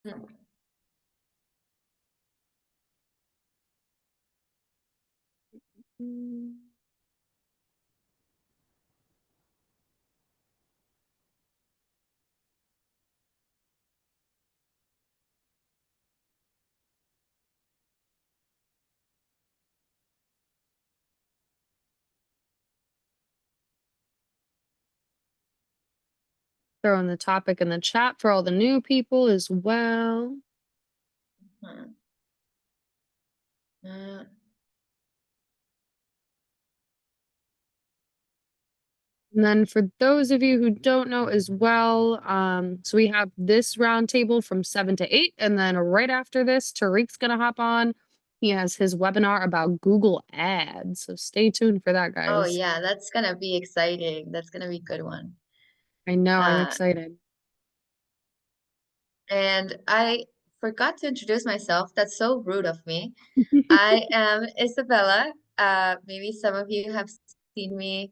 Mm. Throwing the topic in the chat for all the new people as well. Hmm. Uh, And then for those of you who don't know as well, so we have this roundtable from 7 to 8. And then right after this, Tariq's going to hop on. He has his webinar about Google Ads. So stay tuned for that, oh guys. yeah, that's gonna be exciting. That's gonna be a good one. I know, I'm Uh, excited. and I forgot to introduce myself. That's so rude of me. I am Isabella. Maybe some of you have seen me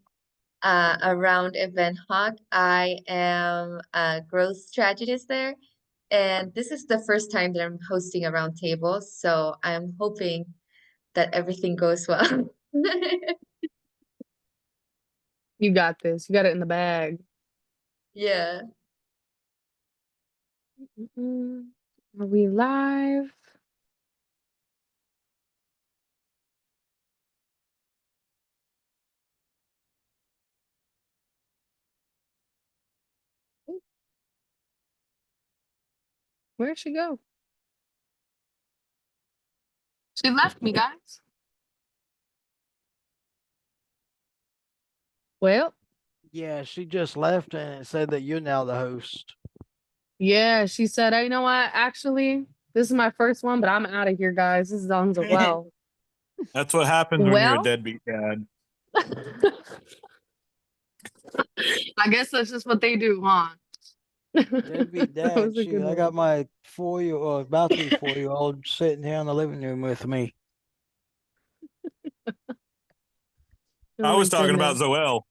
around Event Hawk. I am a growth strategist there, and this is the first time that I'm hosting a roundtable, so I'm hoping that everything goes well. You got this. You got it in the bag. Yeah. Are we live? Where'd she go? She left me, guys. Well, Yeah, she just left and it said that you're now the host. yeah, she said, hey, you know what? Actually, this is my first one, but I'm out of here, guys. This is on the well. That's what happens when you're a Well, deadbeat dad. I guess that's just what they do, huh? Deadbeat That dad. was a good Shoot, I got one. my 4-year or about to be 4-year-old sitting here in the living room with me. Oh I my was talking about goodness. Zoel.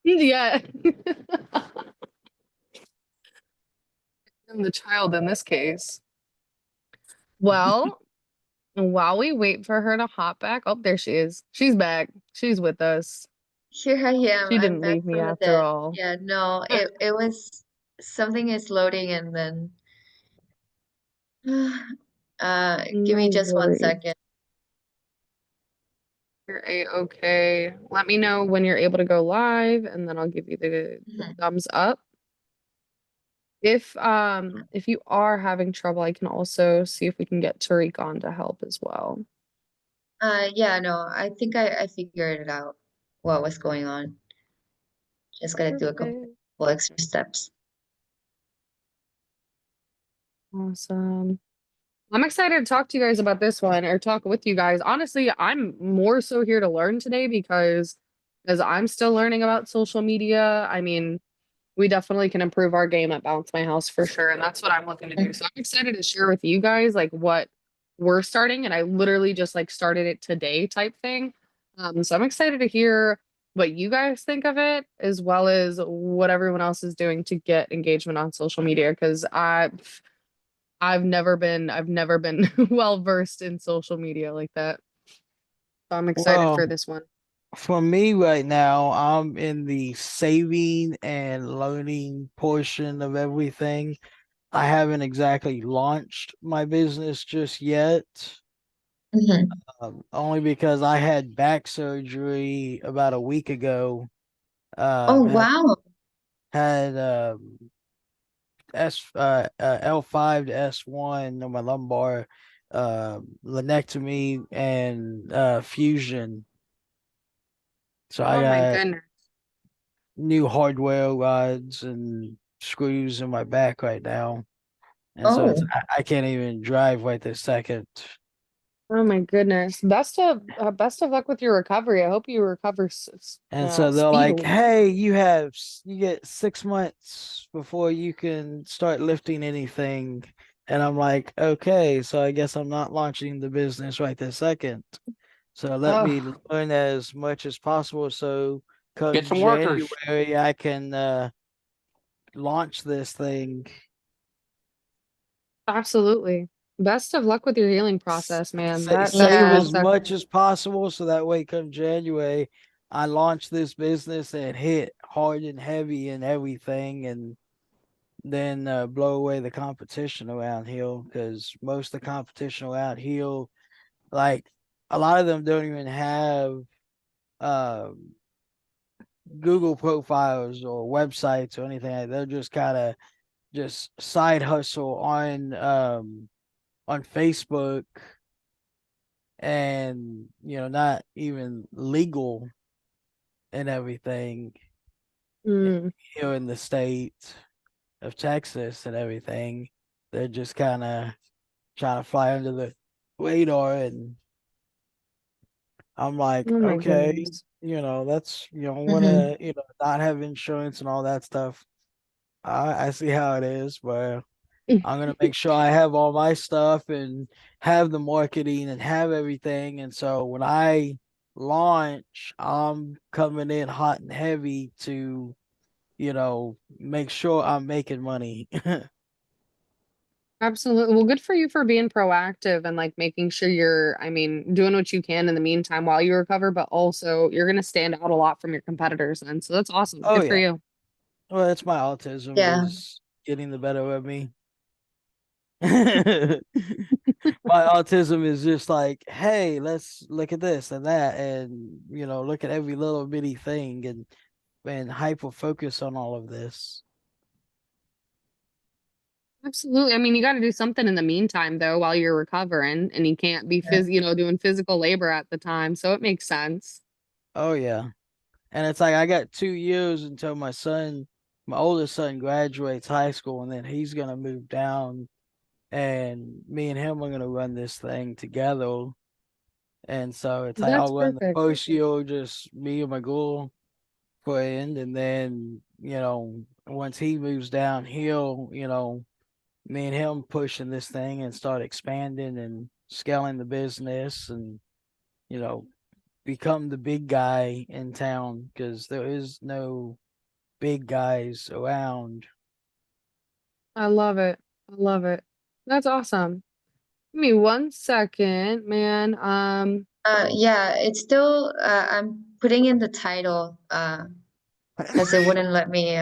Yeah. I'm the child in this case. Well, while we wait for her to hop back, oh, there she is. She's back. She's with us. Here I am. She I'm didn't back leave me from the after dead. all. Yeah, no, it was something is loading and then give No me just one worries. second. You're a-okay. Let me know when you're able to go live, and then I'll give you the Mhm. thumbs up. If you are having trouble, I can also see if we can get Tariq on to help as well. Yeah, no, I think I figured it out what was going on. Just gotta do a couple Perfect. extra steps. Awesome. I'm excited to talk to you guys about this one or talk with you guys. Honestly, I'm more so here to learn today because as I'm still learning about social media, I mean, we definitely can improve our game at Balance My House for sure. And that's what I'm looking to do. So I'm excited to share with you guys like what we're starting. And I literally just like started it today type thing. So I'm excited to hear what you guys think of it, as well as what everyone else is doing to get engagement on social media. Cause I've never been well versed in social media like that. So I'm excited for Well, this one. for me right now, I'm in the saving and learning portion of everything. I haven't exactly launched my business just yet, Mhm. only because I had back surgery about a week ago. Oh, Had wow. had L5 to S1 on my lumbar, lunectomy and fusion. So I Oh my got goodness. new hardware rods and screws in my back right now. And so it's Oh, I can't even drive right this second. Oh my goodness. Best of luck with your recovery. I hope you recover And so they're like, speedily. "Hey, you get 6 months before you can start lifting anything." And I'm like, "Okay, so I guess I'm not launching the business right this second. So let me Oh, learn as much as possible so Get come some workers. January I can launch this thing." Absolutely. Best of luck with your healing process, man. That's Save Yeah. as most much definitely. as possible so that way come January, I launch this business and hit hard and heavy and everything, and then blow away the competition around here, because most of the competition around here, like a lot of them don't even have um Google profiles or websites or anything. They're just kind of just side hustle on Facebook, and not even legal and everything Mm, here in the state of Texas and everything. They're just kind of trying to fly under the radar, and I'm like, oh my okay, goodness. that's want Mm-hmm. to not have insurance and all that stuff. I see how it is, but I'm gonna make sure I have all my stuff and have the marketing and have everything. And so when I launch, I'm coming in hot and heavy to, make sure I'm making money. Absolutely. Well, good for you for being proactive and like making sure you're, I mean, doing what you can in the meantime while you recover, but also you're going to stand out a lot from your competitors. And so that's awesome. Oh Good for yeah. you. Well, that's my autism Yeah. is getting the better of me. My autism is just like, hey, let's look at this and that, and look at every little bitty thing, and hyper focus on all of this. Absolutely. I mean, you got to do something in the meantime though while you're recovering and you can't be Yeah. doing physical labor at the time. So it makes sense. Oh yeah. And it's like I got 2 years until my oldest son graduates high school, and then he's gonna move down, and me and him are gonna run this thing together. And so it's like That's I'll run the perfect. first year just me and my girl friend, and then once he moves down, me and him pushing this thing and start expanding and scaling the business, and you know become the big guy in town, because there is no big guys around. I love it. I love it. That's awesome. Give me 1 second, man. Yeah, it's still I'm putting in the title because it wouldn't let me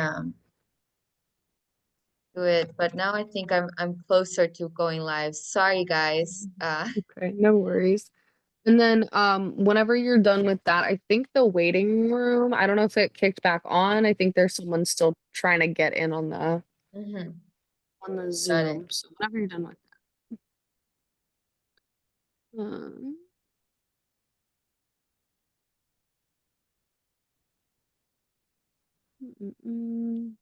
do it, but now I think I'm closer to going live. Sorry guys. Okay, no worries. And then whenever you're done with that, I think the waiting room, I don't know if it kicked back on. I think there's someone still trying to get in Mhm. on the Got it. Zoom. So whenever you're done with that. Mm, mm,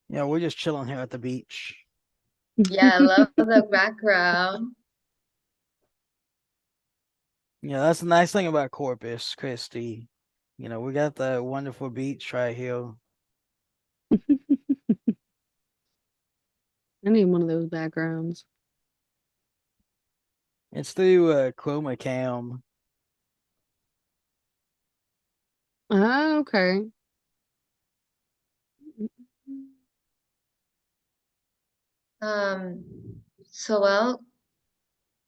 We're just chilling here at the beach. Yeah, I mm. love the background. That's the nice thing about Corpus Christi. We got the wonderful beach right here. I need one of those backgrounds. It's through Chroma Cam. Ah, okay. Mm, mm, So well,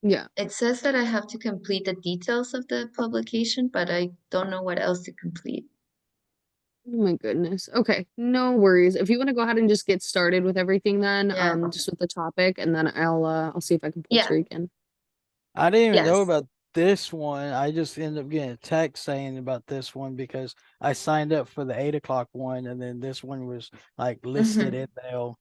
yeah. it says that I have to complete the details of the publication, but I don't know what else to complete. Oh my goodness. Okay, no worries. If you want to go ahead and just get started with everything then, Yeah. just with the topic, and then I'll see if I can pull Yeah. Tariq in. I didn't even know Yes. about this one. I just ended up getting a text saying about this one because I signed up for the 8 o'clock one, and then this one was like listed Mm-hmm. in there.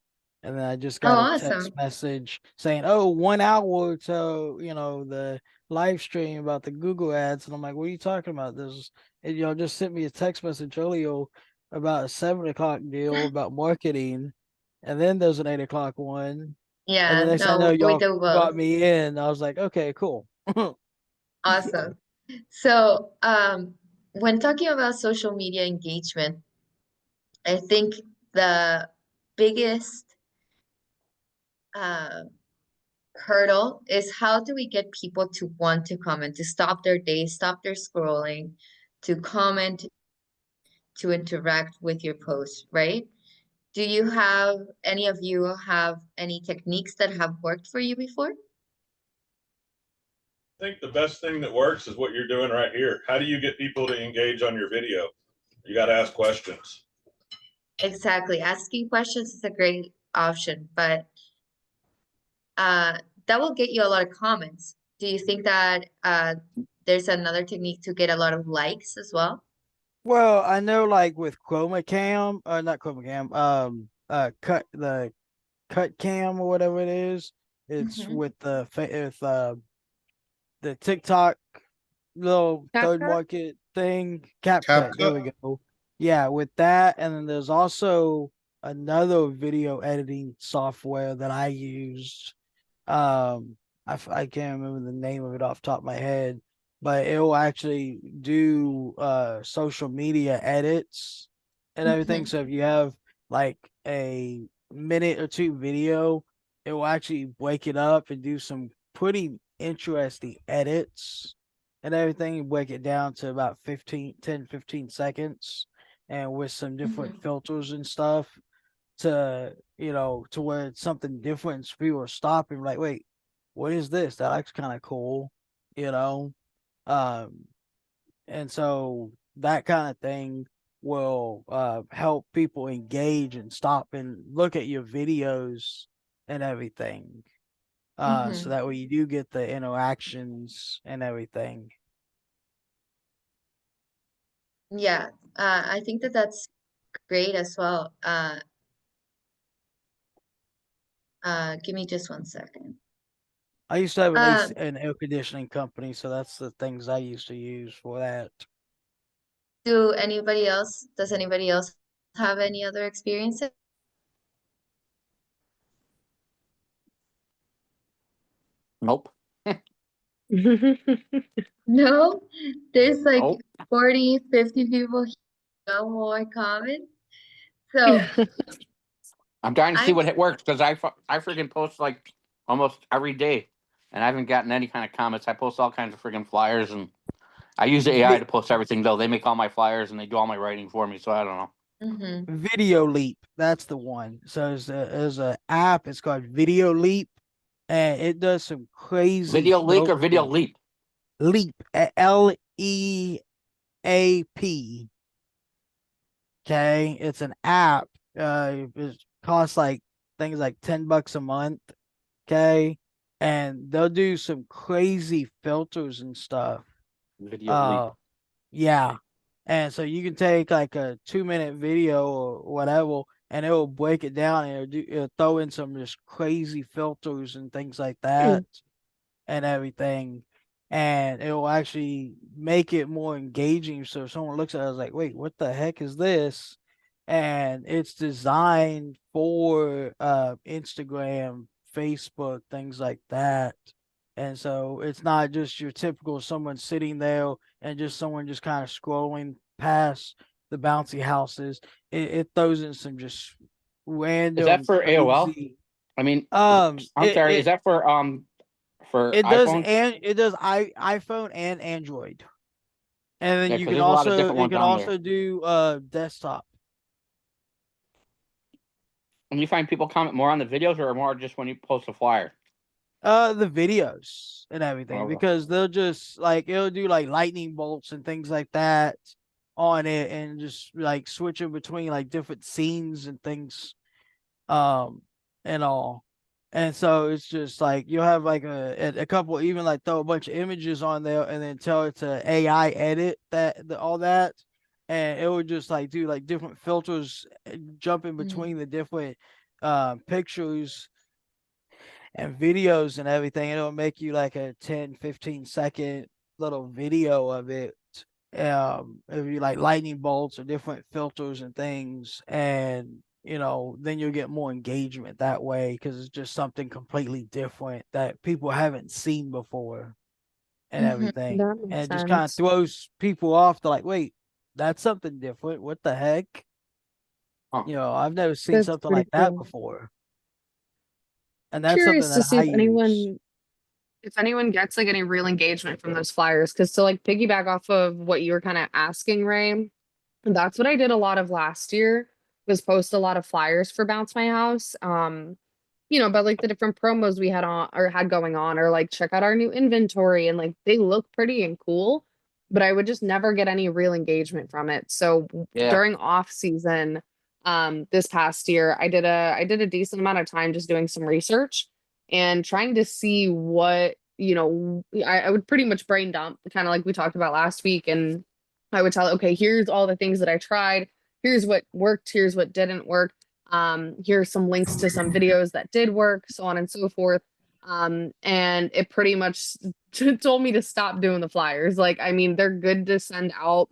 And then I just Oh, got a text awesome. message saying, "Oh, 1 hour to the live stream about the Google ads." And I'm like, "What are you talking about? This and y'all just sent me a text message earlier about a 7 o'clock deal about marketing, and then there's an 8 o'clock one." And the Yeah, next I know, no, we y'all do both. brought me in. I was like, okay, cool. Awesome. So, when talking about social media engagement, I think the biggest uh, hurdle is how do we get people to want to comment, to stop their day, stop their scrolling, to comment, to interact with your post, right? Do you have any of you have any techniques that have worked for you before? I think the best thing that works is what you're doing right here. How do you get people to engage on your video? You got to ask questions. Exactly. Asking questions is a great option, but uh, that will get you a lot of comments. Do you think that there's another technique to get a lot of likes as well? Well, I know like with Chroma Cam, not Chroma Cam, cut cam or whatever it is. It's Mhm. with the TikTok little third CapCut? market thing, CapCut. There CapCut. we go. Yeah, with that, and then there's also another video editing software that I used. I can't remember the name of it off the top of my head, but it will actually do social media edits and everything. Mhm. So if you have like a minute or two video, it will actually break it up and do some pretty interesting edits and everything, break it down to about 15 seconds and with some different Mhm. filters and stuff to, to where it's something different. So people are stopping like, wait, what is this? That looks kind of cool, you know? Um, and so that kind of thing will help people engage and stop and look at your videos and everything. So Mhm. that way you do get the interactions and everything. Yeah, I think that that's great as well. Give me just 1 second. I used to have Um, an air conditioning company, so that's the things I used to use for that. does anybody else have any other experiences? Nope. No, there's like Nope. 40, 50 people here, no more comments. So I'm trying to see I'm what it works because I freaking post like almost every day, and I haven't gotten any kind of comments. I post all kinds of freaking flyers, and I use the AI to post everything. Though they make all my flyers and they do all my writing for me, so I don't know. Mhm. Video Leap, that's the one. So there's a app. It's called Video Leap, and it does some crazy Video leak or video filtering. leap? Leap, LEAP. Okay, it's an app. It costs like things like $10 a month. Okay, and they'll do some crazy filters and stuff. Video leap. Yeah. And so you can take like a 2-minute video or whatever, and it will break it down and it'll throw in some just crazy filters and things like that and everything. And it will actually make it more engaging. So if someone looks at it, it's like, wait, what the heck is this? And it's designed for Instagram, Facebook, things like that. And so it's not just your typical someone sitting there and just someone just kind of scrolling past the bouncy houses. It throws in some just Is that random for AOL? crazy. I mean, Um, I'm it sorry. Is it that for it does, iPhones? and it does iPhone and Android. And then Yeah, you because can there's a lot of also different ones on there. do desktop. And you find people comment more on the videos or more just when you post a flyer? The videos and everything, Okay. because they'll just like it'll do like lightning bolts and things like that on it and just like switching between like different scenes and things and all. And so it's just like you'll have like a couple, even like throw a bunch of images on there and then tell it to AI edit all that, and it would just like do like different filters, jumping Mhm. between the different pictures and videos and everything. It'll make you like a 10-15 second little video of it. If you like lightning bolts or different filters and things, and then you'll get more engagement that way because it's just something completely different that people haven't seen before and Mhm. everything. That And makes it just kind of sense. throws people off to like, wait, that's something different. What the heck? Huh. I've never seen That's something pretty like that cool. before. And I'm that's something curious to that see I use. if anyone gets like any real engagement from those flyers. Because to like piggyback off of what you were kind of asking, Ray, that's what I did a lot of last year. was post a lot of flyers for Bounce My House. But like the different promos we had on or had going on, or like check out our new inventory, and like they look pretty and cool, but I would just never get any real engagement from it. So Yeah. during off season, this past year, I did a decent amount of time just doing some research and trying to see what, I would pretty much brain dump, kind of like we talked about last week. And I would tell, okay, here's all the things that I tried. Here's what worked. Here's what didn't work. Here's some links to some videos that did work, so on and so forth. And it pretty much told me to stop doing the flyers. Like, I mean, they're good to send out,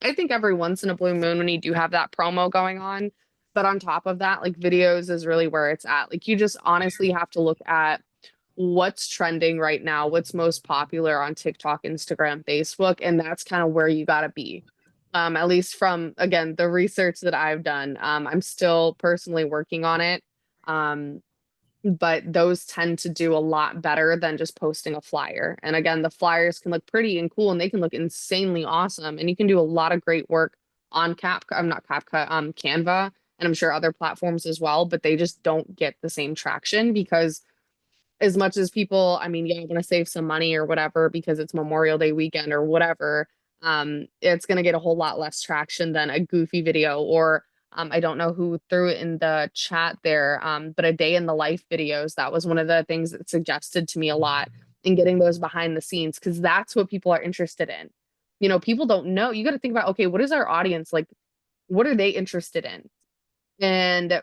I think, every once in a blue moon when you do have that promo going on. But on top of that, like videos is really where it's at. Like you just honestly have to look at what's trending right now, what's most popular on TikTok, Instagram, Facebook, and that's kind of where you got to be. At least from, again, the research that I've done. I'm still personally working on it. But those tend to do a lot better than just posting a flyer. And again, the flyers can look pretty and cool, and they can look insanely awesome. And you can do a lot of great work on I'm not CapCut, Canva, and I'm sure other platforms as well, but they just don't get the same traction because as much as people, I mean, yeah, want to save some money or whatever because it's Memorial Day weekend or whatever, it's going to get a whole lot less traction than a goofy video or I don't know who threw it in the chat there, but a day in the life videos. That was one of the things that suggested to me a lot in getting those behind the scenes because that's what people are interested in. People don't know. You got to think about, okay, what is our audience like? What are they interested in? And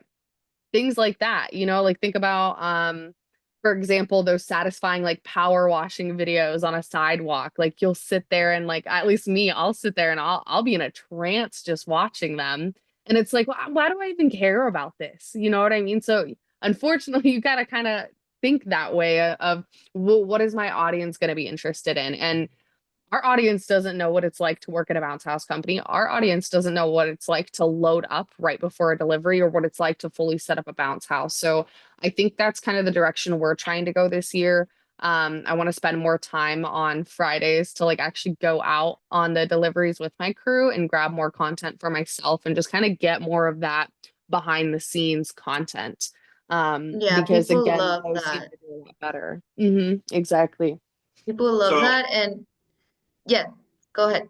things like that, like think about, for example, those satisfying like power washing videos on a sidewalk. Like you'll sit there and like, at least me, I'll sit there and I'll be in a trance just watching them. And it's like, why do I even care about this? You know what I mean? So unfortunately, you got to kind of think that way of, well, what is my audience going to be interested in? And our audience doesn't know what it's like to work at a bounce house company. Our audience doesn't know what it's like to load up right before a delivery or what it's like to fully set up a bounce house. So I think that's kind of the direction we're trying to go this year. I want to spend more time on Fridays to like actually go out on the deliveries with my crew and grab more content for myself and just kind of get more of that behind the scenes content. Yeah, Because people again, love those seem that. to do a lot better. Exactly. People love So that. And yeah, go ahead.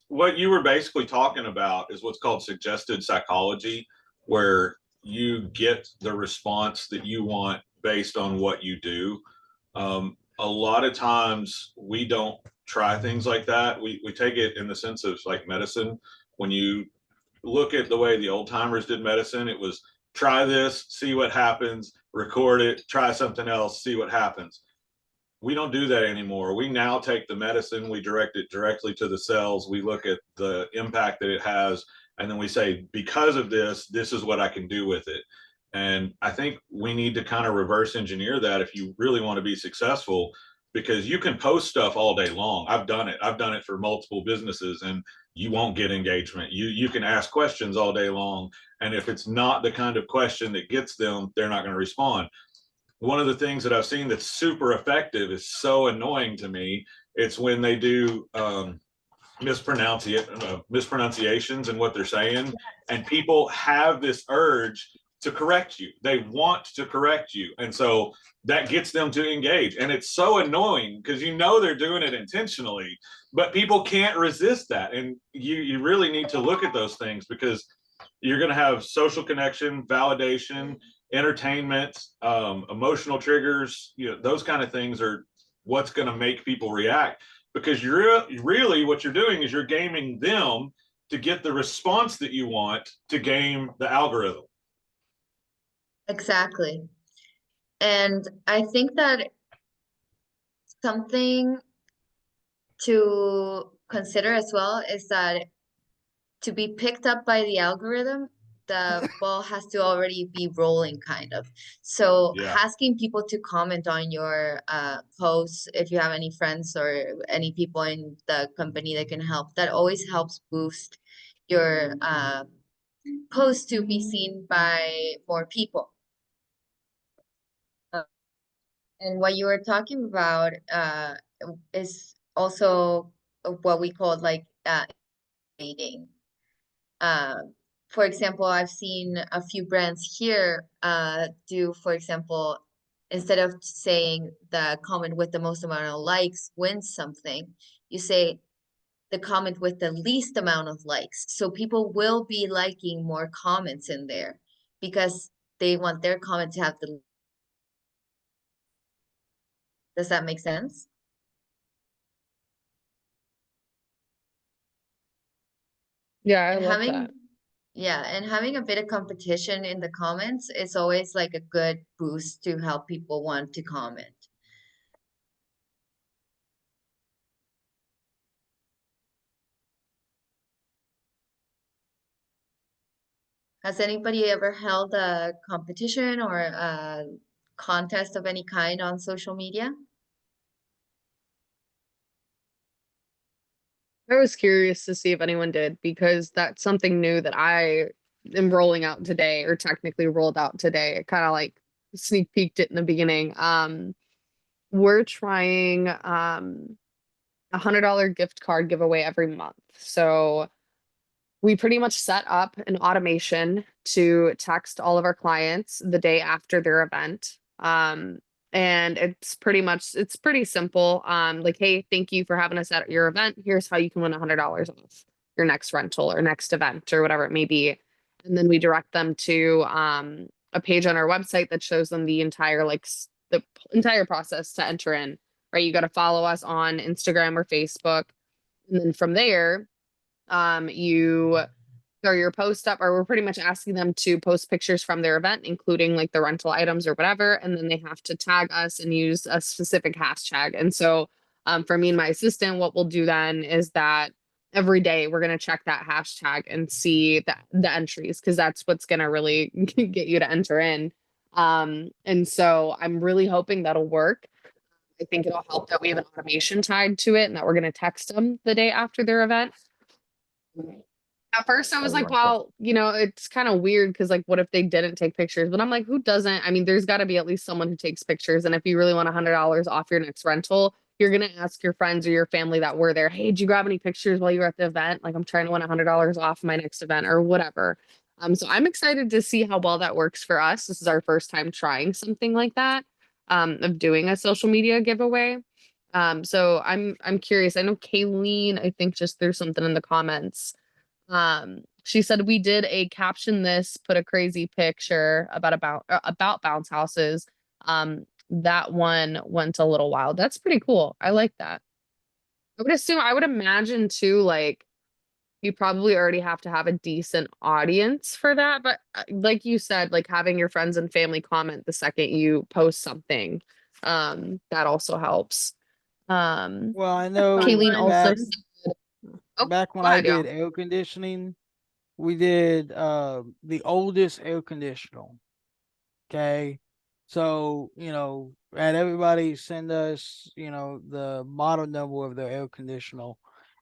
what you were basically talking about is what's called suggested psychology, where you get the response that you want based on what you do. A lot of times we don't try things like that. We take it in the sense of like medicine. When you look at the way the old timers did medicine, it was try this, see what happens, record it, try something else, see what happens. We don't do that anymore. We now take the medicine, we direct it directly to the cells. We look at the impact that it has, and then we say, because of this, this is what I can do with it. And I think we need to kind of reverse engineer that if you really want to be successful, because you can post stuff all day long. I've done it. I've done it for multiple businesses, and you won't get engagement. You can ask questions all day long, and if it's not the kind of question that gets them, they're not going to respond. One of the things that I've seen that's super effective is so annoying to me. It's when they do mispronunciations in what they're saying, and people have this urge to correct you. They want to correct you, and so that gets them to engage. And it's so annoying because they're doing it intentionally, but people can't resist that. And you really need to look at those things because you're going to have social connection, validation, entertainment, emotional triggers. Those kind of things are what's going to make people react, because you're really what you're doing is you're gaming them to get the response that you want to game the algorithm. Exactly. And I think that something to consider as well is that to be picked up by the algorithm, the ball has to already be rolling, kind of. So Yeah. asking people to comment on your posts, if you have any friends or any people in the company that can help, that always helps boost your post to be seen by more people. And what you were talking about is also what we call like dating. for example, I've seen a few brands here do, for example, instead of saying the comment with the most amount of likes wins something, you say the comment with the least amount of likes. So people will be liking more comments in there because they want their comment to have the. Does that make sense? Yeah, I And love that. yeah, and having a bit of competition in the comments is always like a good boost to help people want to comment. Has anybody ever held a competition or a contest of any kind on social media? I was curious to see if anyone did because that's something new that I am rolling out today, or technically rolled out today. It kind of like sneak peeked it in the beginning. We're trying $100 gift card giveaway every month. So we pretty much set up an automation to text all of our clients the day after their event. And it's pretty simple. Like, hey, thank you for having us at your event. Here's how you can win $100 off your next rental or next event or whatever it may be. And then we direct them to a page on our website that shows them the entire the entire process to enter in. Right, you got to follow us on Instagram or Facebook, and then from there you throw your post up, or we're pretty much asking them to post pictures from their event, including like the rental items or whatever, and then they have to tag us and use a specific hashtag. And so for me and my assistant, what we'll do then is that every day we're going to check that hashtag and see the entries, because that's what's going to really get you to enter in. And so I'm really hoping that'll work. I think it'll help that we have an automation tied to it and that we're going to text them the day after their event. At first, I was like, well, it's kind of weird because, like, what if they didn't take pictures? But I'm like, who doesn't? I mean, there's got to be at least someone who takes pictures. And if you really want $100 off your next rental, you're going to ask your friends or your family that were there, hey, did you grab any pictures while you were at the event? Like, I'm trying to win $100 off my next event or whatever. So I'm excited to see how well that works for us. This is our first time trying something like that, of doing a social media giveaway. So I'm curious. I know Kayleen, I think, just threw something in the comments. She said we did a caption this, put a crazy picture about bounce houses. That one went a little wild. That's pretty cool. I like that. I would imagine too, like, you probably already have to have a decent audience for that. But like you said, like having your friends and family comment the second you post something, that also helps. Well, I know Kayleen also back said, oh, back when go I ahead, y'all. did air conditioning, we did the oldest air conditioner. Okay. So, had everybody send us, the model number of their air conditioner.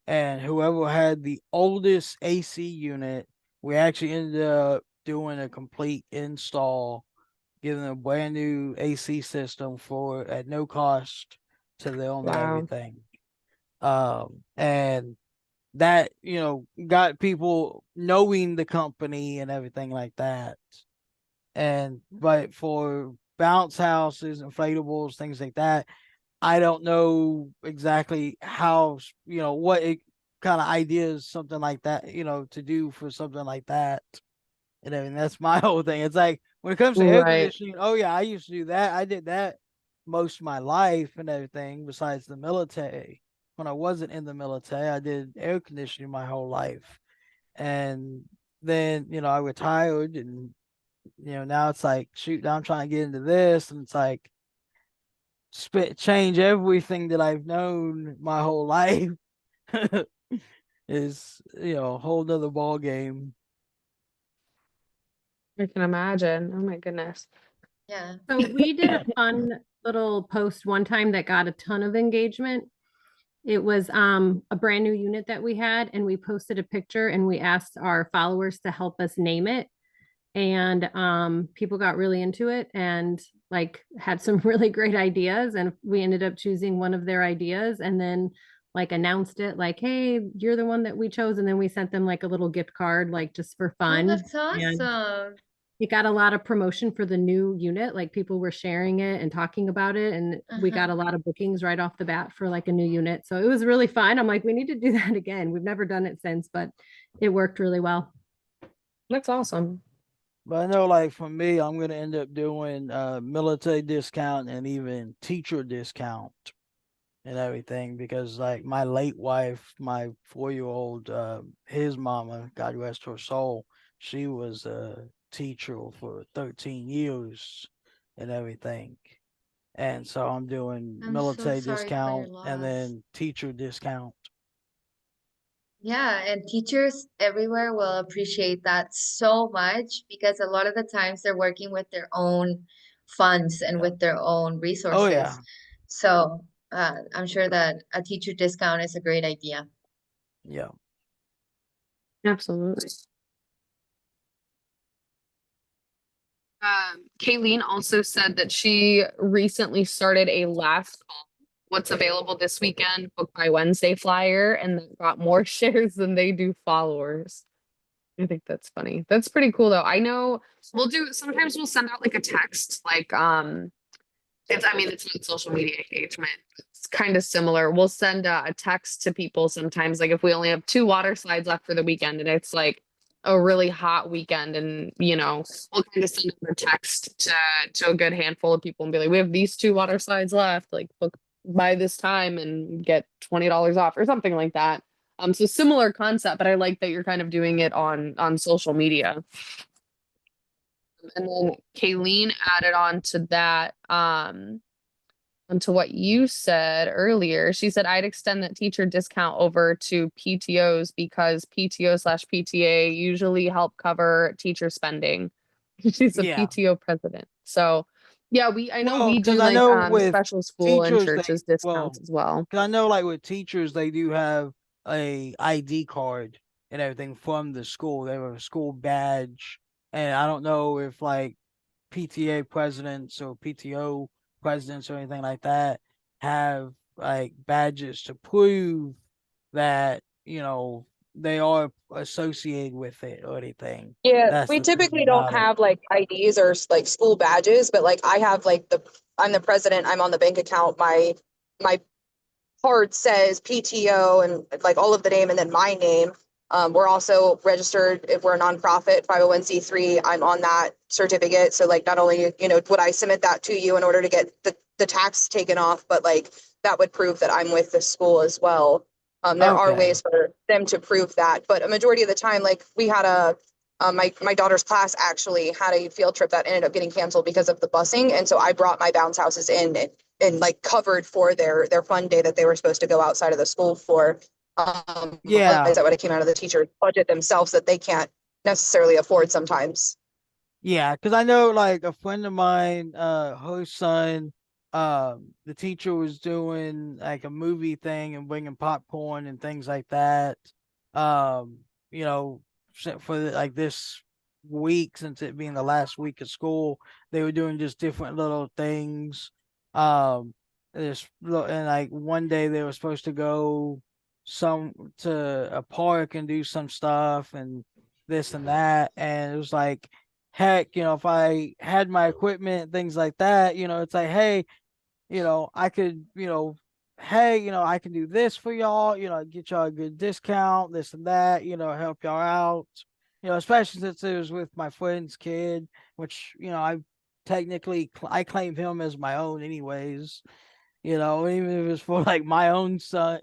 And whoever had the oldest AC unit, we actually ended up doing a complete install, giving them a brand new AC system at no cost to them and Wow. everything. And that, got people knowing the company and everything like that. But for bounce houses, inflatables, things like that, I don't know exactly how, what kind of ideas something like that, to do for something like that. And I mean, that's my whole thing. It's like when it comes to air Right. conditioning, oh yeah, I used to do that. I did that most of my life and everything besides the military. When I wasn't in the military, I did air conditioning my whole life. And then, I retired, and now it's like, shoot, now I'm trying to get into this, and it's like change everything that I've known my whole life. Is a whole nother ball game. I can imagine. Oh my goodness. Yeah. So we did a fun little post one time that got a ton of engagement. It was a brand new unit that we had, and we posted a picture and we asked our followers to help us name it. And people got really into it and like had some really great ideas. And we ended up choosing one of their ideas. And then like announced it like, hey, you're the one that we chose. And then we sent them like a little gift card, like just for Oh, fun. that's And awesome. it got a lot of promotion for the new unit. Like people were sharing it and talking about it. And we got a lot of bookings right off the bat for like a new unit. So it was really fun. I'm like, we need to do that again. We've never done it since, but it worked really well. That's awesome. But I know, like for me, I'm gonna end up doing military discount and even teacher discount and everything because, like, my late wife, my 4-year-old, his mama, God rest her soul, she was a teacher for 13 years and everything. And so I'm doing I'm so military sorry for your discount and loss. then teacher discount. Yeah, and teachers everywhere will appreciate that so much because a lot of the times they're working with their own funds and Yeah. with their own Oh resources. yeah. So I'm sure that a teacher discount is a great idea. Yeah. Absolutely. Kayleen also said that she recently started a last call, what's available this weekend, book by Wednesday flyer, and that got more shares than they do followers. I think that's funny. That's pretty cool though. I know sometimes we'll send out like a text, like it's not social media engagement. It's kind of similar. We'll send a text to people sometimes, like if we only have 2 water slides left for the weekend and it's like a really hot weekend and we'll kind of send a text to a good handful of people and be like, we have these 2 water slides left, like book by this time and get $20 off or something like that. So similar concept, but I like that you're kind of doing it on social media. And then Kayleen added on to that, onto what you said earlier. She said, I'd extend that teacher discount over to PTOs because PTO/PTA usually help cover teacher spending. She's a Yeah. PTO president. So yeah, I know Well, we do because I like know with special school and teachers, churches discounts as well. because I know like with teachers, they do have a ID card and everything from the school. They have a school badge, and I don't know if like PTA presidents or PTO presidents or anything like that have like badges to prove that they are associated with it or anything. Yeah, That's we the thing typically don't about it. have like IDs or like school badges, but like I have like I'm the president, I'm on the bank account, my card says PTO and like all of the name and then my name. We're also registered if we're a nonprofit 501c3. I'm on that certificate. So like not only, would I submit that to you in order to get the tax taken off, but like that would prove that I'm with the school as well. There are Okay. ways for them to prove that, but a majority of the time, like we had my daughter's class actually had a field trip that ended up getting canceled because of the busing. And so I brought my bounce houses in and like covered for their fun day that they were supposed to go outside of the school for. Yeah. Otherwise that would have came out of the teacher's budget themselves that they can't necessarily afford sometimes. Yeah, because I know like a friend of mine, her son, the teacher was doing like a movie thing and bringing popcorn and things like that. Um, for like this week, since it being the last week of school, they were doing just different little things. And like one day they were supposed to go to a park and do some stuff and this and that, and it was like, heck, if I had my equipment, things like that, it's like, hey, I could, hey, I can do this for y'all, get y'all a good discount, this and that, help y'all out, especially since it was with my friend's kid, which, I claim him as my own anyways, even if it's for like my own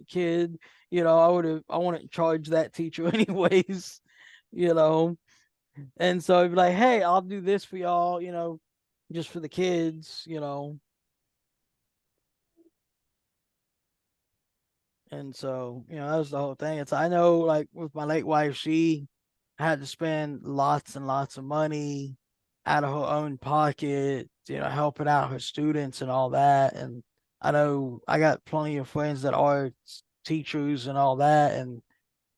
kid, I wouldn't charge that teacher anyways, you know. And so I'd be like, hey, I'll do this for y'all, just for the kids. And so, that was the whole thing. I know like with my late wife, she had to spend lots and lots of money out of her own pocket, helping out her students and all that. And I know I got plenty of friends that are teachers and all that, and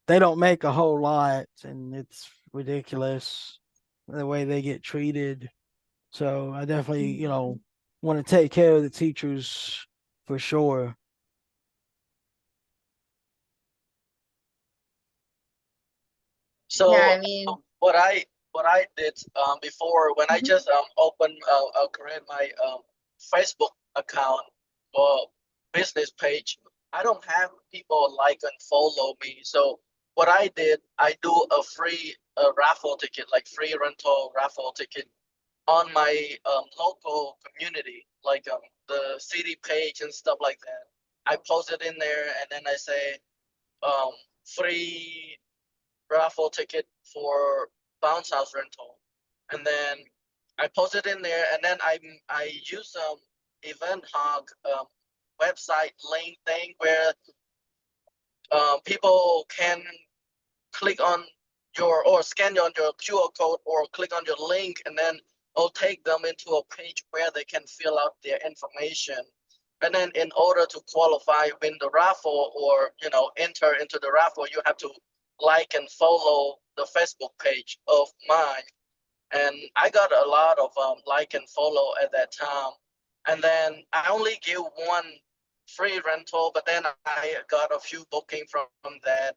they don't make a whole lot, and it's ridiculous the way they get treated. So I definitely, want to take care of the teachers for sure. So Yeah, I mean, what I did before when I Mhm. just opened create my Facebook account or business page, I don't have people like and follow me. So what I did, I do a free raffle ticket, like free rental raffle ticket on my local community, like the city page and stuff like that. I post it in there, and then I say um, free raffle ticket for bounce house rental, and then I post it in there, and then I use event hog website link thing where people can click on your or scan on your QR code or click on your link, and then it'll take them into a page where they can fill out their information. And then in order to qualify, win the raffle, or enter into the raffle, you have to like and follow the Facebook page of mine. And I got a lot of like and follow at that time. And then I only give one free rental, but then I got a few booking from that,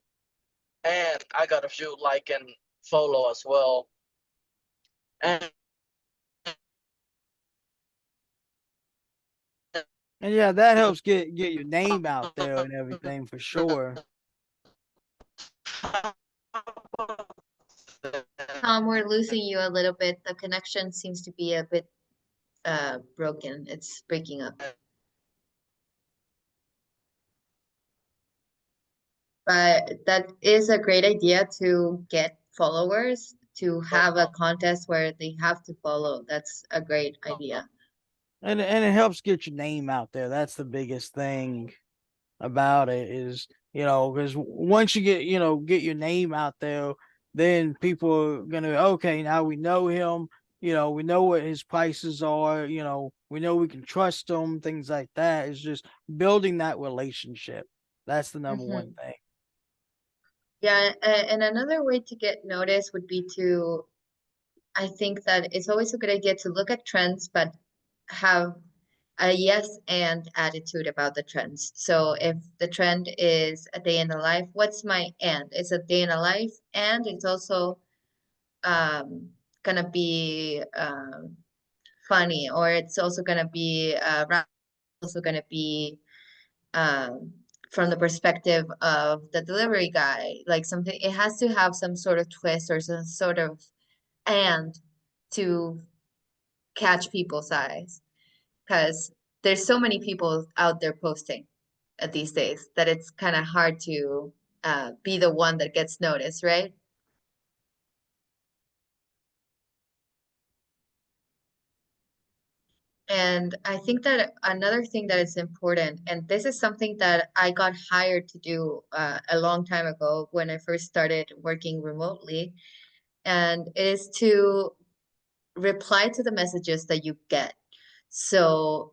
and I got a few like and follow as well. And And yeah, that helps get your name out there and everything for sure. Tom, we're losing you a little bit. The connection seems to be a bit broken. It's breaking up. But that is a great idea to get followers, to have a contest where they have to follow. That's a great idea. And it helps get your name out there. That's the biggest thing about it is, because once you get your name out there, then people are gonna, okay, now we know him, we know what his prices are, we know we can trust him, things like that. It's just building that relationship. That's the number one thing. Yeah, and another way to get noticed would be to, I think that it's always a good idea to look at trends, but have a yes and attitude about the trends. So if the trend is a day in the life, what's my and? It's a day in the life, and it's also gonna be funny, or it's also gonna be also gonna be um from the perspective of the delivery guy, like something, it has to have some sort of twist or some sort of and to catch people's eyes, because there's so many people out there posting these days that it's kind of hard to be the one that gets noticed, right? And I think that another thing that is important, and this is something that I got hired to do a long time ago when I first started working remotely, and it is to reply to the messages that you get. So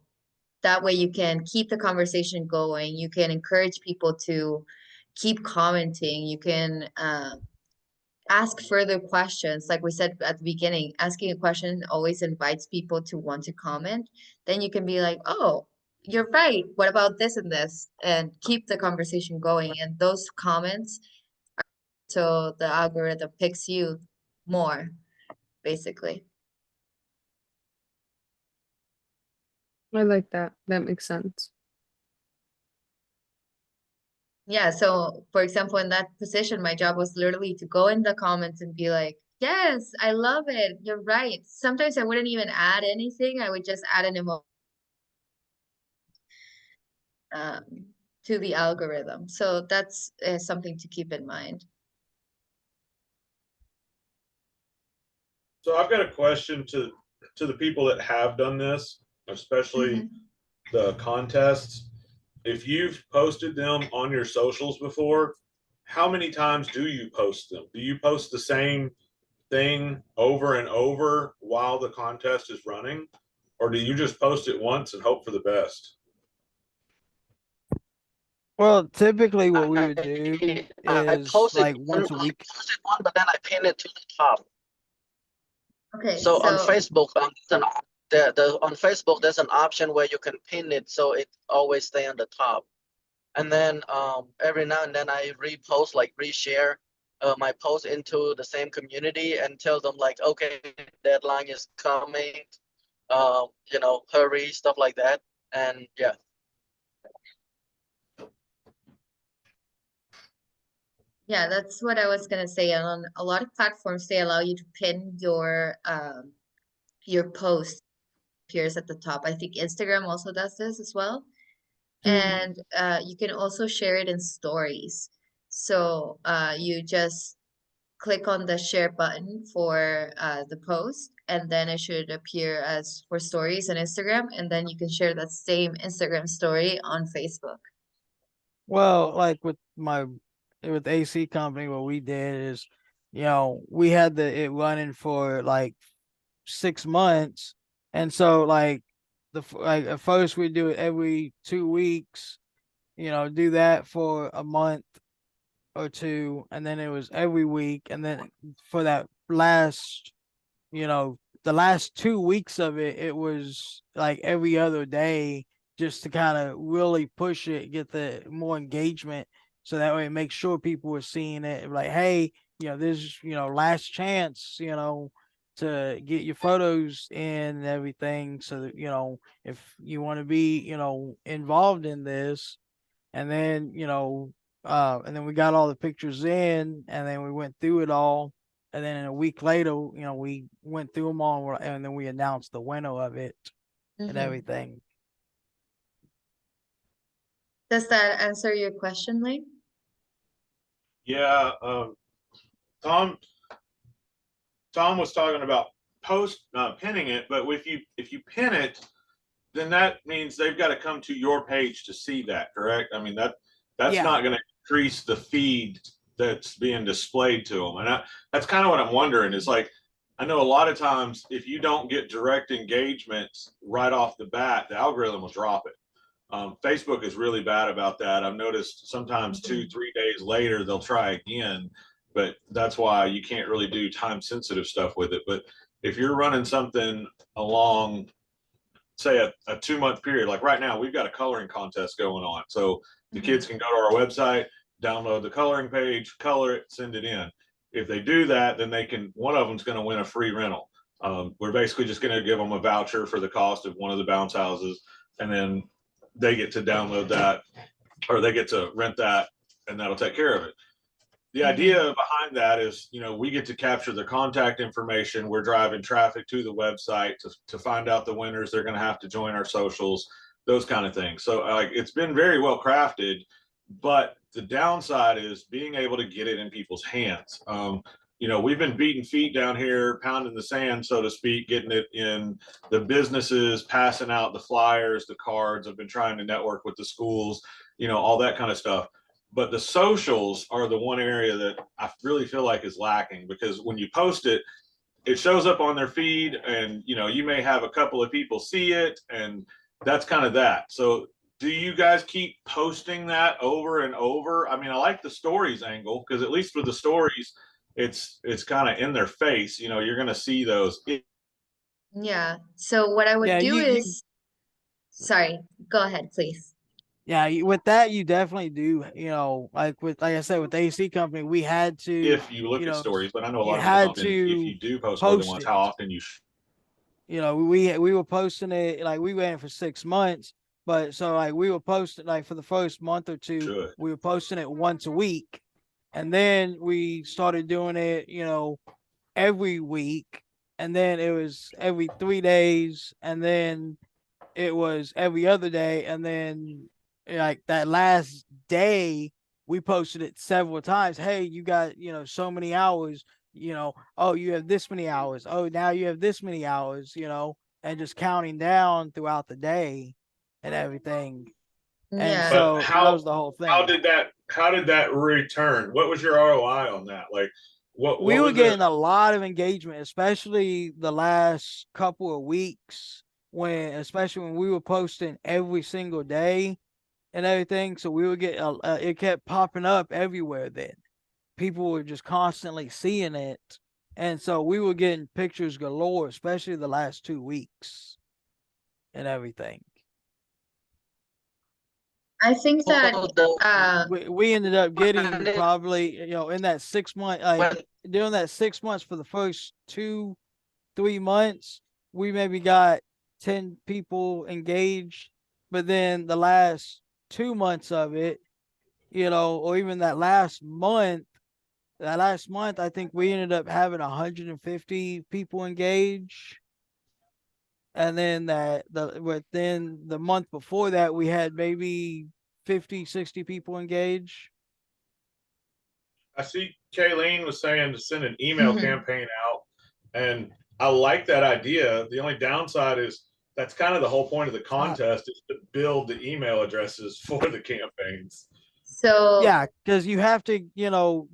that way you can keep the conversation going. You can encourage people to keep commenting. You can ask further questions. Like we said at the beginning, asking a question always invites people to want to comment. Then you can be like, oh, you're right. What about this and this? And keep the conversation going. And those comments, so the algorithm picks you more, basically. I like that. That makes sense. Yeah, so for example, in that position, my job was literally to go in the comments and be like, yes, I love it. You're right. Sometimes I wouldn't even add anything. I would just add an emoji um, to the algorithm. So that's something to keep in mind. So I've got a question to the people that have done this, especially the contests. If you've posted them on your socials before, how many times do you post them? Do you post the same thing over and over while the contest is running? Or do you just post it once and hope for the best? Well, typically what we would do I is posted like once a week. but then I pinned it to the top. Okay, So on so Facebook, on Facebook, there's an option where you can pin it so it always stay on the top. And then every now and then I repost, like reshare my post into the same community and tell them like, okay, deadline is coming, hurry, stuff like that. And yeah. Yeah, that's what I was gonna say. On a lot of platforms, they allow you to pin your post appears at the top. I think Instagram also does this as well. And you can also share it in stories. So you just click on the share button for the post, and then it should appear as for stories on Instagram, and then you can share that same Instagram story on Facebook. Well, like with AC company, what we did is, we had it running for like 6 months, and so like like at first we do it every 2 weeks, do that for a month or two, and then it was every week, and then for that last, the last 2 weeks of it, it was like every other day, just to kind of really push it, get the more engagement, so that way make sure people were seeing it, like, hey, this, last chance, to get your photos in and everything, so that, if you want to be, involved in this. And then, and then we got all the pictures in, and then we went through it all. And then a week later, we went through them all, and then we announced the winner of it and everything. Does that answer your question, Lee? Yeah, Tom was talking about pinning it, but if you pin it, then that means they've got to come to your page to see that, correct? I mean, that's not going to increase the feed that's being displayed to them. And that's kind of what I'm wondering is, like, I know a lot of times if you don't get direct engagements right off the bat, the algorithm will drop it. Facebook is really bad about that. I've noticed sometimes 2-3 days later, they'll try again, but that's why you can't really do time sensitive stuff with it. But if you're running something along, say a 2-month period, like right now, we've got a coloring contest going on. So the kids can go to our website, download the coloring page, color it, send it in. If they do that, then one of them's going to win a free rental. We're basically just going to give them a voucher for the cost of one of the bounce houses, and then they get to download that, or they get to rent that, and that'll take care of it. The idea behind that is, we get to capture the contact information. We're driving traffic to the website to find out the winners. They're going to have to join our socials, those kind of things. So like, it's been very well crafted, but the downside is being able to get it in people's hands. We've been beating feet down here, pounding the sand, so to speak, getting it in the businesses, passing out the flyers, the cards. I've been trying to network with the schools, all that kind of stuff. But the socials are the one area that I really feel like is lacking, because when you post it, it shows up on their feed, and you may have a couple of people see it, and that's kind of that. So do you guys keep posting that over and over? I mean, I like the stories angle, because at least with the stories, it's kind of in their face. You're going to see those. Yeah. So what I would do is, sorry, go ahead, please. Yeah, with that, you definitely do. Like I said, with the AC company, we had to. If you look at stories, but I know a lot of people don't. If you do post more than once, how often you? We were posting it, like, we ran for 6 months, but so like we were posting, like, for the first month or two, we were posting it once a week, and then we started doing it, every week, and then it was every 3 days, and then it was every other day, and then like that last day we posted it several times. Hey, you got, so many hours, oh, you have this many hours, oh, now you have this many hours, and just counting down throughout the day and everything. And so that was the whole thing. How did that return? What was your ROI on that? Like, we were getting a lot of engagement, especially the last couple of weeks, especially when we were posting every single day and everything. So we would get it kept popping up everywhere. Then people were just constantly seeing it, and so we were getting pictures galore, especially the last 2 weeks and everything. I think that we ended up getting when it- probably, in that 6 month, like when during that 6 months for the first 2-3 months, we maybe got 10 people engaged, but then the last 2 months of it, or even that last month, I think we ended up having 150 people engage. And then within the month before that, we had maybe 50, 60 people engage. I see Kayleen was saying to send an email Mhm. campaign out, and I like that idea. The only downside is that's kind of the whole point of the contest is to build the email addresses for the campaigns. So Yeah, because you have to,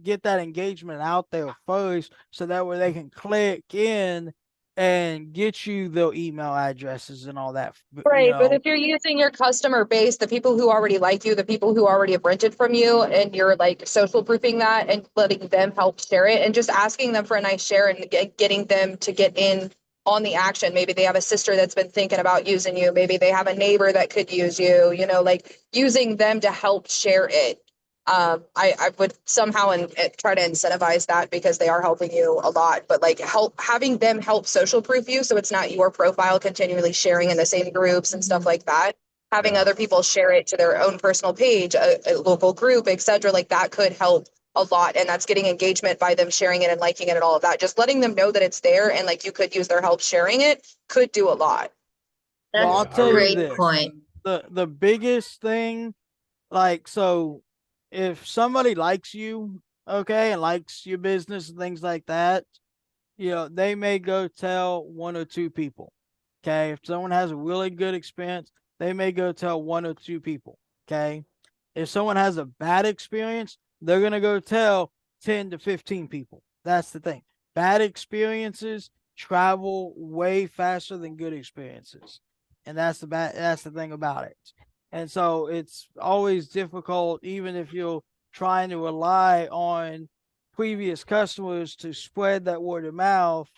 get that engagement out there first, so that way they can click in and get you the email addresses and all that. Right, but if you're using your customer base, the people who already like you, the people who already have rented from you, and you're like social proofing that and letting them help share it and just asking them for a nice share and getting them to get in on the action. Maybe they have a sister that's been thinking about using you. Maybe they have a neighbor that could use you, like using them to help share it. I would somehow try to incentivize that because they are helping you a lot, but like having them help social proof you so it's not your profile continually sharing in the same groups and stuff like that. Having other people share it to their own personal page, a local group, etc. Like that could help a lot, and that's getting engagement by them sharing it and liking it and all of that. Just letting them know that it's there and like you could use their help sharing it could do a lot. Well, that's I'll a tell you great this. point. The biggest thing, like, so if somebody likes you, okay, and likes your business and things like that, they may go tell 1 or 2 people. Okay. If someone has a really good experience, they may go tell 1 or 2 people. Okay. If someone has a bad experience, they're going to go tell 10 to 15 people. That's the thing. Bad experiences travel way faster than good experiences. And that's the thing about it. And so it's always difficult, even if you're trying to rely on previous customers to spread that word of mouth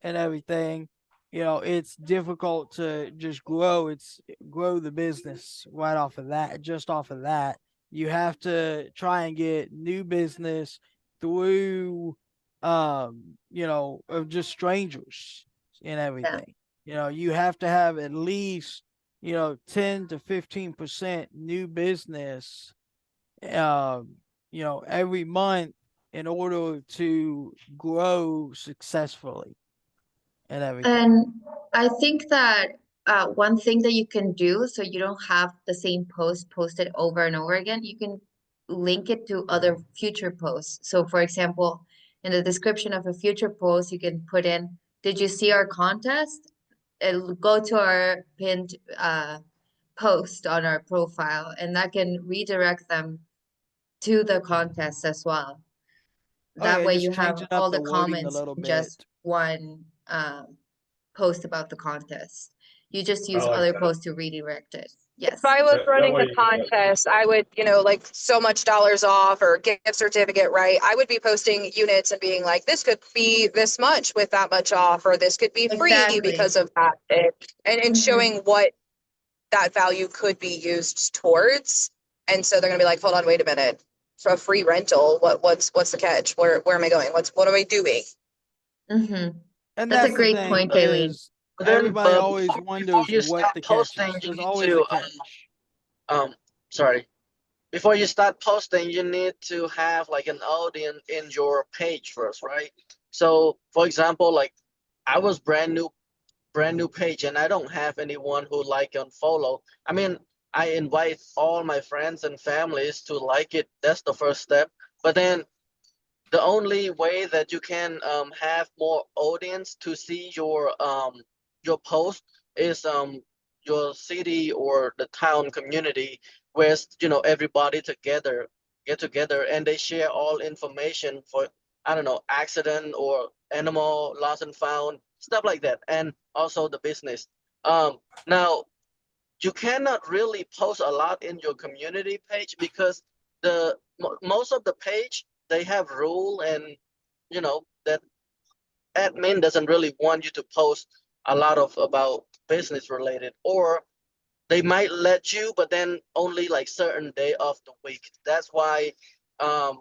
and everything. It's difficult to just grow the business right off of that, just off of that. You have to try and get new business through, of just strangers and everything. You have to have at least, 10 to 15% new business, every month in order to grow successfully and everything. And I think that one thing that you can do so you don't have the same post posted over and over again, you can link it to other future posts. So for example, in the description of a future post, you can put in, did you see our contest? It'll go to our pinned post on our profile, and that can redirect them to the contest as well. Oh That yeah, way just you have changing up all the the wording a comments little in bit. just one post about the contest. You just I use like other that. posts to redirect it. Yes. If I was That running way the you contest, I would, like so much dollars off or gift certificate, right? I would be posting units and being like, this could be this much with that much off, or this could be free Exactly. because of that. And Mhm. showing what that value could be used towards. And so they're gonna be like, hold on, wait a minute. For a free rental, what's the catch? Where am I going? What am I doing? Mm-hmm. And That's a the great thing point, Kayleen. is, But then, everybody but always before wonders you what start the catch posting, is. you There's need always to a catch. sorry. Before you start posting, you need to have like an audience in your page first, right? So, for example, like I was brand new page, and I don't have anyone who like and follow. I mean, I invite all my friends and families to like it. That's the first step. But then the only way that you can have more audience to see your post is your city or the town community where everybody together get together and they share all information for, I don't know, accident or animal lost and found, stuff like that, and also the business. Now you cannot really post a lot in your community page because most of the page, they have rule, and that admin doesn't really want you to post a lot of about business related, or they might let you, but then only like certain day of the week. That's why um,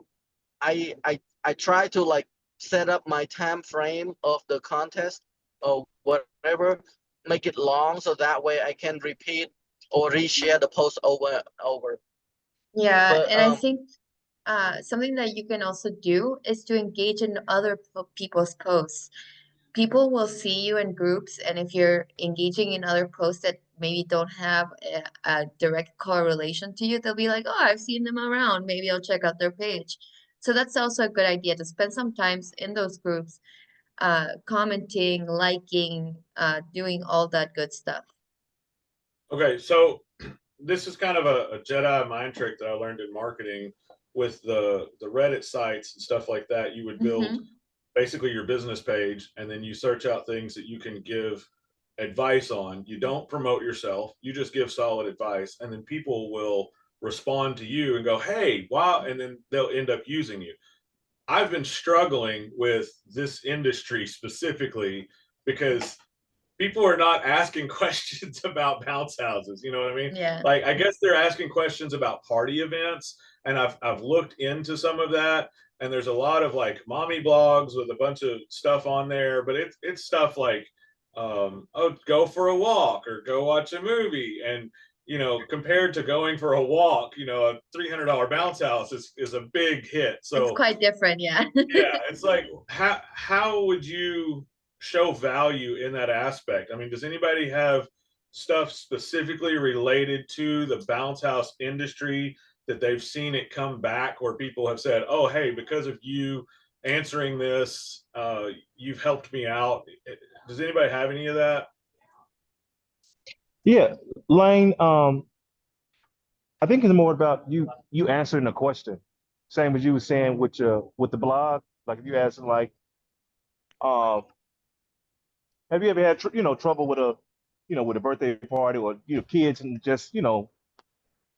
I try to like set up my time frame of the contest or whatever, make it long so that way I can repeat or reshare the post over and over. Yeah, But and I think something that you can also do is to engage in other people's posts. People will see you in groups, and if you're engaging in other posts that maybe don't have a direct correlation to you, they'll be like, "Oh, I've seen them around. Maybe I'll check out their page." So that's also a good idea to spend some time in those groups, commenting, liking, doing all that good stuff. Okay, so this is kind of a Jedi mind trick that I learned in marketing with the Reddit sites and stuff like that. You would build Mm-hmm. basically your business page, and then you search out things that you can give advice on. You don't promote yourself, you just give solid advice, and then people will respond to you and go, "Hey, wow," and then they'll end up using you. I've been struggling with this industry specifically because people are not asking questions about bounce houses. You know what I mean? Yeah. Like, I guess they're asking questions about party events, and I've looked into some of that, and there's a lot of like mommy blogs with a bunch of stuff on there, but it's stuff like, oh, go for a walk or go watch a movie, and compared to going for a walk, a $300 bounce house is a big hit. It's So quite different, yeah. yeah, it's like how would you show value in that aspect? I mean, does anybody have stuff specifically related to the bounce house industry that they've seen it come back where people have said, "Oh, hey, because of you answering this, you've helped me out." Does anybody have any of that? Yeah, Lane, I think it's more about you answering the question. Same as you were saying with the blog. Like if you asking like, um, have you ever had trouble with a birthday party or kids and just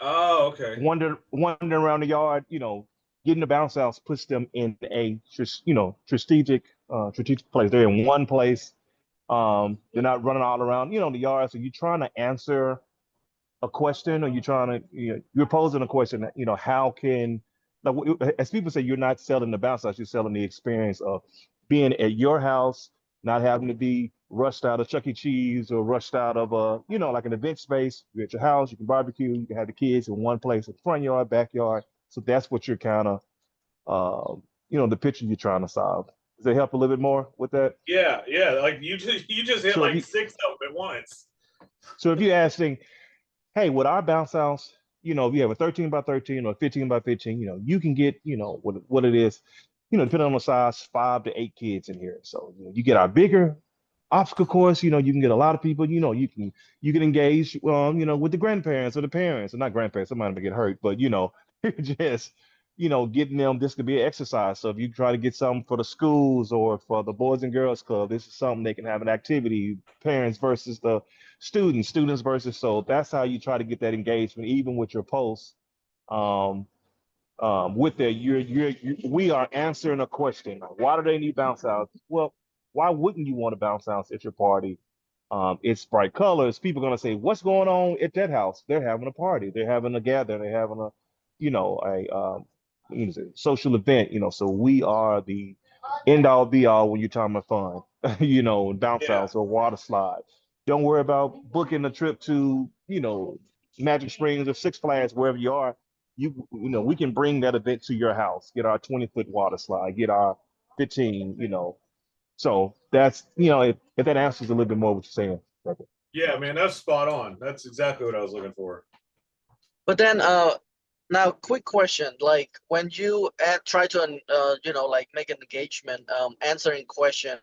Oh, okay. wandering around the yard, getting the bounce house puts them in a strategic place. They're in one place. They're not running all around, the yard. So you're trying to answer a question, or you're trying to, you're posing a question that, how can, like, as people say, you're not selling the bounce house, you're selling the experience of being at your house, not having to be rushed out of Chuck E. Cheese or rushed out of like an event space. You're at your house, you can barbecue, you can have the kids in one place, in front yard, backyard. So that's what you're kind of, the picture you're trying to solve. Does that help a little bit more with that? Yeah, yeah. Like you just hit So if like you, six of them at once. so if you're asking, hey, with our bounce house, if you have a 13 by 13 or 15 by 15, you can get, what it is, depending on the size, 5 to 8 kids in here. So you get our bigger obstacle course, you can get a lot of people, you can engage, with the grandparents or the parents, or not grandparents, somebody might get hurt, but just, getting them, this could be an exercise. So if you try to get something for the schools or for the Boys and Girls Club, this is something they can have an activity, parents versus the students versus, so that's how you try to get that engagement, even with your posts. Um, with that, we are answering a question. Why do they need bounce houses? Well, why wouldn't you want to bounce house at your party? It's bright colors. People are gonna say, "What's going on at that house?" They're having a party. They're having a gathering. They're having a, a social event. So we are the end all be all when you're talking about fun. Bounce Yeah. house or water slide. Don't worry about booking a trip to Magic Springs or Six Flags, wherever you are. We can bring that event to your house. Get our 20-foot water slide. Get our 15. So that's, if that answers a little bit more what you're saying. Yeah, man, that's spot on. That's exactly what I was looking for. But then now quick question, like when you try to like make an engagement answering question,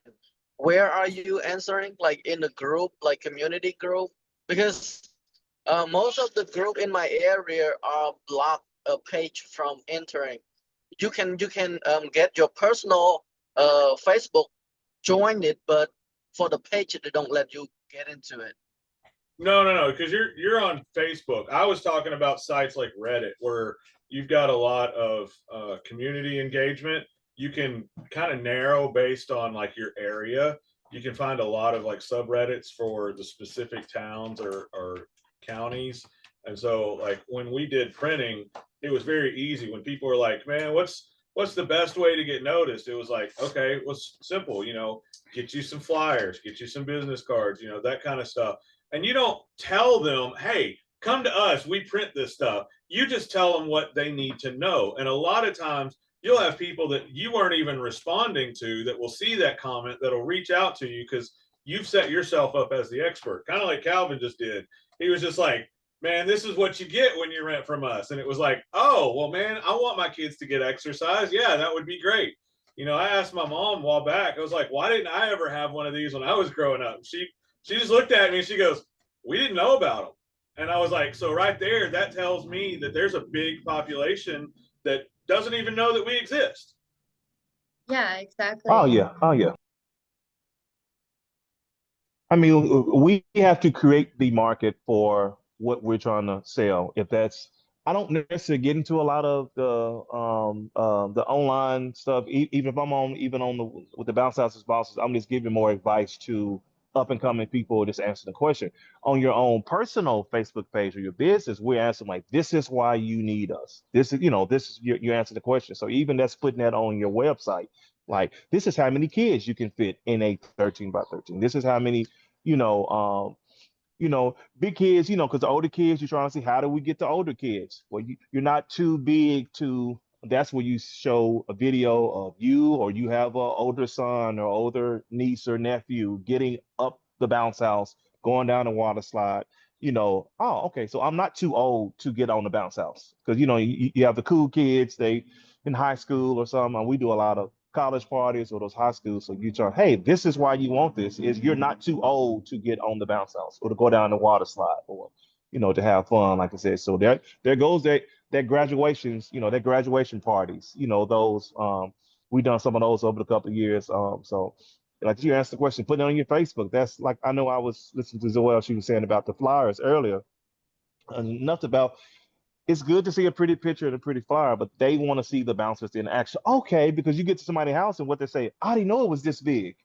where are you answering? Like in the group, like community group? Because most of the group in my area are blocked a page from entering. You can get your personal Facebook, join it, but for the page they don't let you get into it. No, because you're on Facebook. I was talking about sites like Reddit where you've got a lot of community engagement. You can kind of narrow based on like your area. You can find a lot of like subreddits for the specific towns or counties. And so like when we did printing, it was very easy when people were like, man, what's the best way to get noticed? It was like, okay, well, simple, get you some flyers, get you some business cards, that kind of stuff. And you don't tell them, hey, come to us, we print this stuff. You just tell them what they need to know. And a lot of times you'll have people that you weren't even responding to that will see that comment, that'll reach out to you because you've set yourself up as the expert, kind of like Calvin just did. He was just like, man, this is what you get when you rent from us. And it was like, oh, well, man, I want my kids to get exercise. Yeah, that would be great. I asked my mom a while back, I was like, why didn't I ever have one of these when I was growing up? She just looked at me and she goes, we didn't know about them. And I was like, so right there, that tells me that there's a big population that doesn't even know that we exist. Yeah, exactly. Oh yeah. Oh yeah. I mean, we have to create the market for what we're trying to sell. If that's, I don't necessarily get into a lot of the online stuff. Even if I'm on, even on the with the bounce houses bosses, I'm just giving more advice to up and coming people. Just answering the question on your own personal Facebook page or your business. We're answering like, this is why you need us. This is, this is you answer the question. So even that's putting that on your website. Like, this is how many kids you can fit in a 13 by 13. This is how many you know, big kids, because the older kids, you're trying to see how do we get the older kids? Well, you're not too big to, that's where you show a video of you or you have an older son or older niece or nephew getting up the bounce house, going down the water slide. Oh, okay, so I'm not too old to get on the bounce house because, you have the cool kids, they in high school or something. And we do a lot of college parties or those high schools. So you try, hey, this is why you want this, is you're not too old to get on the bounce house or to go down the water slide or, to have fun, like I said. So there goes that graduations, that graduation parties, those we done some of those over the couple of years. So like you asked the question, put it on your Facebook. That's like, I know I was listening to Zoel, she was saying about the flyers earlier. Enough about, it's good to see a pretty picture and a pretty flyer, but they want to see the bouncers in action. Okay, because you get to somebody's house and what they say, I didn't know it was this big.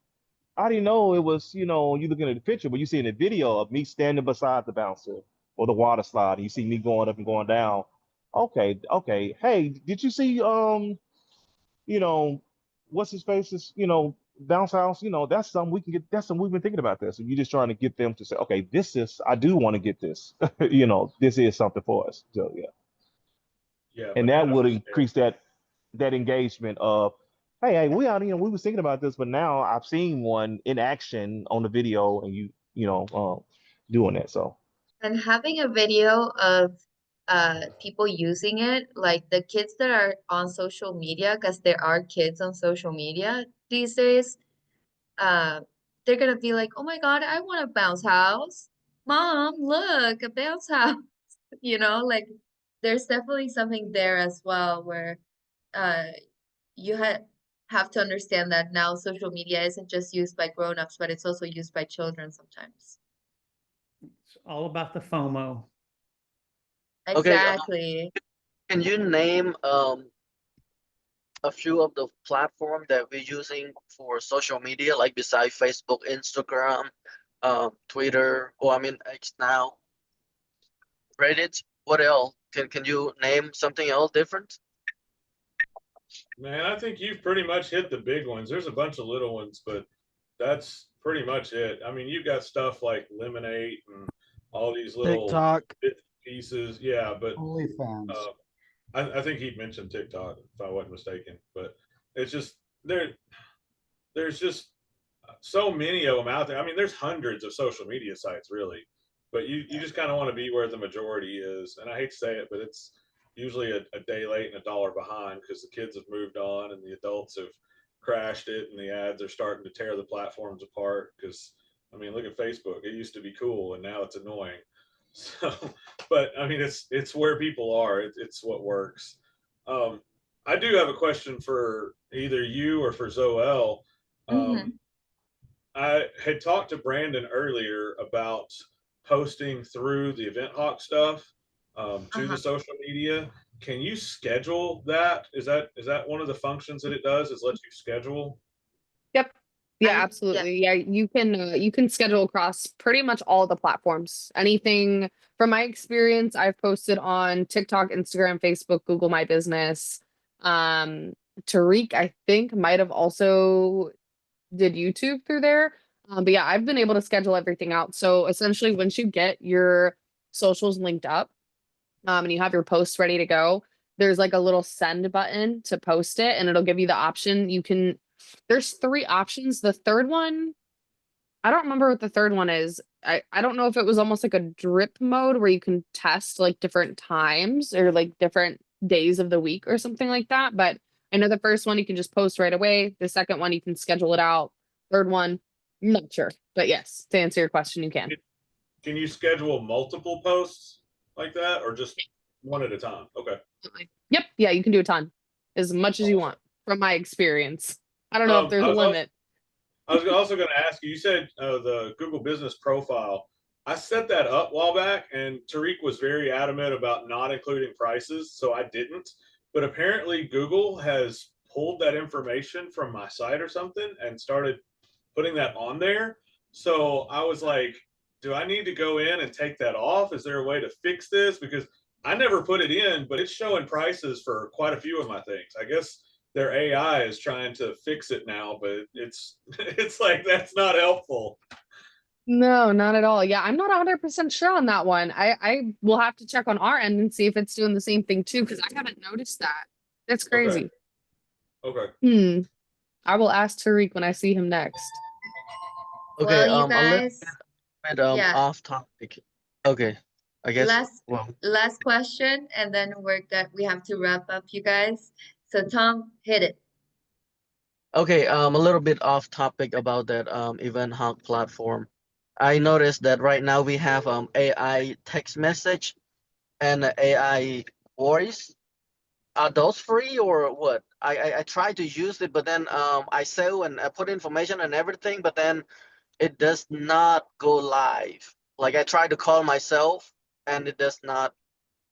I didn't know it was, you looking at the picture, but you see in the video of me standing beside the bouncer or the water slide, and you see me going up and going down. Okay, okay. Hey, did you see you know, what's his face is, bounce house, that's something we can get, that's something we've been thinking about this. And you're just trying to get them to say, okay, I do want to get this. This is something for us. So yeah. Yeah, And but that not would understand. increase that engagement of, hey, we out, we was thinking about this, but now I've seen one in action on the video, and doing that. So And having a video of people using it, like the kids that are on social media, because there are kids on social media these days, uh, they're gonna be like, "Oh my God, I want a bounce house. Mom, look, a bounce house." Like there's definitely something there as well where uh you have to understand that now social media isn't just used by grown-ups, but it's also used by children sometimes. It's all about the FOMO. Okay, Exactly. can you name a few of the platforms that we're using for social media, like beside Facebook, Instagram, Twitter, or I mean X now, Reddit? What else? Can you name something else different? Man, I think you've pretty much hit the big ones. There's a bunch of little ones, but that's pretty much it. I mean, you've got stuff like Lemonade and all these little TikTok. bits and pieces. Yeah, but OnlyFans. I think he mentioned TikTok if I wasn't mistaken. But it's just there's just so many of them out there. I mean, there's hundreds of social media sites really, but you just kind of want to be where the majority is. And I hate to say it, but it's usually a day late and a dollar behind because the kids have moved on and the adults have crashed it and the ads are starting to tear the platforms apart. Because I mean, look at Facebook. It used to be cool and now it's annoying. So, but I mean, it's where people are. It's what works. Um, I do have a question for either you or for Zoel. Mm-hmm. I had talked to Brandon earlier about posting through the Event Hawk stuff to the Uh-huh. social media. Can you schedule that? Is that one of the functions that it does? Is let you schedule? Yep. Yeah, Yeah. absolutely. Yeah, you can schedule across pretty much all the platforms. Anything from my experience, I've posted on TikTok, Instagram, Facebook, Google My Business. Tariq, I think, might have also did YouTube through there. But yeah, I've been able to schedule everything out. So essentially, once you get your socials linked up, and you have your posts ready to go, there's like a little send button to post it, and it'll give you the option. There's three options. The third one, I don't remember what the third one is. I don't know if it was almost like a drip mode where you can test like different times or like different days of the week or something like that. But I know the first one you can just post right away. The second one you can schedule it out. Third one, I'm not sure. But yes, to answer your question, you can. Can you schedule multiple posts like that or just one at a time? Okay. Yep. Yeah, you can do a ton. As much as you want, from my experience. I don't know if there's I a was also, limit. I was also going to ask you, you said the Google business profile. I set that up a while back and Tariq was very adamant about not including prices. So I didn't. But apparently Google has pulled that information from my site or something and started putting that on there. So I was like, do I need to go in and take that off? Is there a way to fix this? Because I never put it in, but it's showing prices for quite a few of my things. I guess their AI is trying to fix it now, but it's it's like that's not helpful. No, not at all. Yeah, I'm not 100% sure on that one. I will have to check on our end and see if it's doing the same thing too, because I haven't noticed that. That's crazy. Okay. I will ask Tariq when I see him next. Okay, Well, you a little guys, bit yeah, off topic. Okay, I guess. Well, last question, and then we have to wrap up, you guys. So Tom, hit it. okay, a little bit off topic about that Event Hawk platform. I noticed that right now we have AI text message and AI voice. Are those free or what? I tried to use it, but then I save and I put information and everything, but then it does not go live. Like I tried to call myself and it does not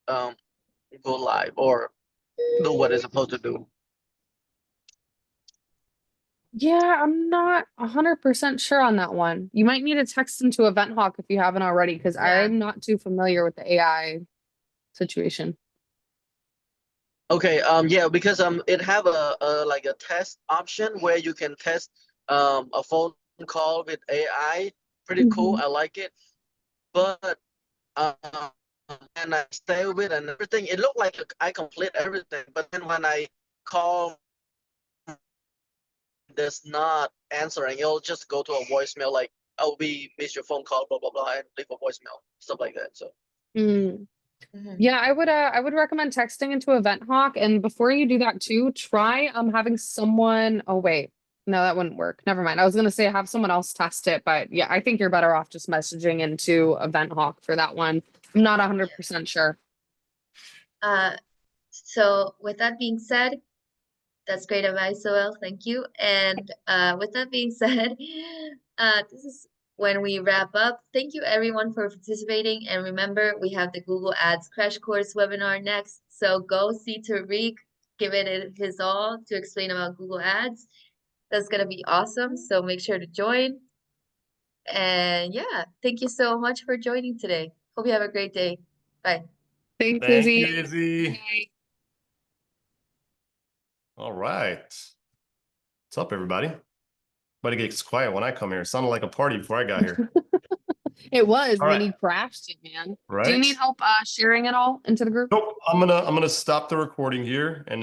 go live or do what it's supposed to do. Yeah, I'm not 100% sure on that one. You might need to text into EventHawk if you haven't already, because Yeah. I'm not too familiar with the AI situation. Okay, yeah, because it have a like a test option where you can test a phone call with AI. Pretty cool. I like it. But and I save it and everything. It looked like I complete everything, but then when I call, it does not answering. It'll just go to a voicemail like, "Oh, we missed your phone call, blah blah blah," and leave a voicemail, stuff like that. So. Mm. Mhm. Yeah, I would recommend texting into EventHawk, and before you do that too, try having someone. Oh wait, no, that wouldn't work. Never mind. I was gonna say have someone else test it, but yeah, I think you're better off just messaging into EventHawk for that one. I'm not 100% sure. So with that being said, that's great advice, Soel. Thank you. And with that being said, this is when we wrap up. Thank you everyone for participating. And remember, we have the Google Ads Crash Course webinar next. So go see Tariq, give it his all to explain about Google Ads. That's gonna be awesome. So make sure to join. And yeah, thank you so much for joining today. Hope you have a great day. Bye. Thanks, Thank Izzy. you, Izzy. Bye. All right. What's up, everybody? Everybody gets quiet when I come here. It sounded like a party before I got here. It was, All and then right. he crashed it, man. Do you Right? need help sharing it all into the group? Nope. I'm gonna stop the recording here and